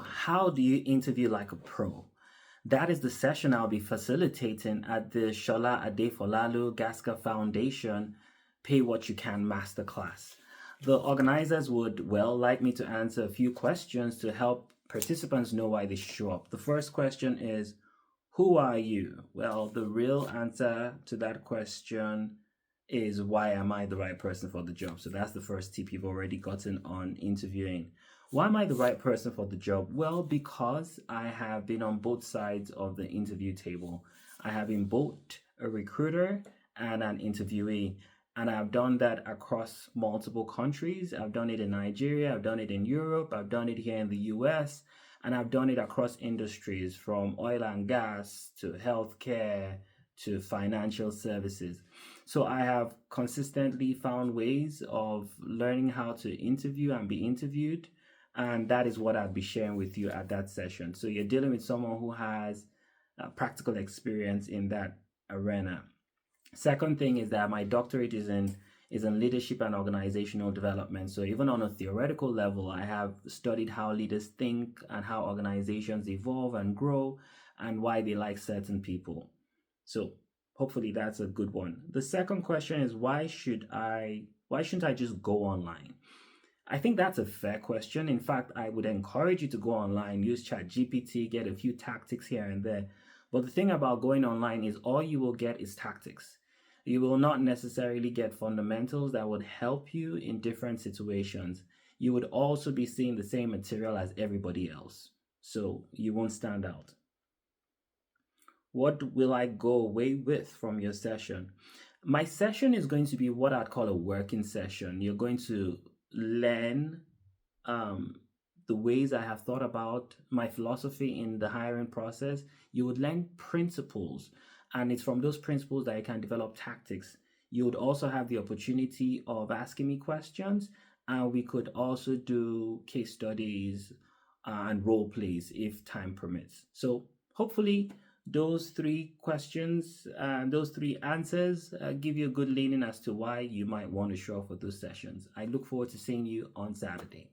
How do you interview like a pro? That is the session I'll be facilitating at the Shola Adefolalu Gaska Foundation Pay What You Can Masterclass. The organizers would, well, like me to answer a few questions to help participants know why they show up. The first question is, who are you? Well, the real answer to that question is, why am I the right person for the job? So that's the first tip you've already gotten on interviewing. Why am I the right person for the job? Well, because I have been on both sides of the interview table. I have been both a recruiter and an interviewee. And I've done that across multiple countries. I've done it in Nigeria, I've done it in Europe, I've done it here in the US, and I've done it across industries from oil and gas to healthcare to financial services. So I have consistently found ways of learning how to interview and be interviewed. And that is what I'll be sharing with you at that session. So you're dealing with someone who has practical experience in that arena. Second thing is that my doctorate is in leadership and organizational development. So even on a theoretical level, I have studied how leaders think and how organizations evolve and grow and why they like certain people. So hopefully that's a good one. The second question is, why shouldn't I just go online? I think that's a fair question. In fact, I would encourage you to go online, use ChatGPT, get a few tactics here and there. But the thing about going online is all you will get is tactics. You will not necessarily get fundamentals that would help you in different situations. You would also be seeing the same material as everybody else. So you won't stand out. What will I go away with from your session? My session is going to be what I'd call a working session. You're going to learn um, the ways I have thought about my philosophy in the hiring process. You would learn principles, and it's from those principles that you can develop tactics. You would also have the opportunity of asking me questions, and we could also do case studies and role plays if time permits. So hopefully those three questions and those three answers give you a good leaning as to why you might want to show up for those sessions. I look forward to seeing you on Saturday.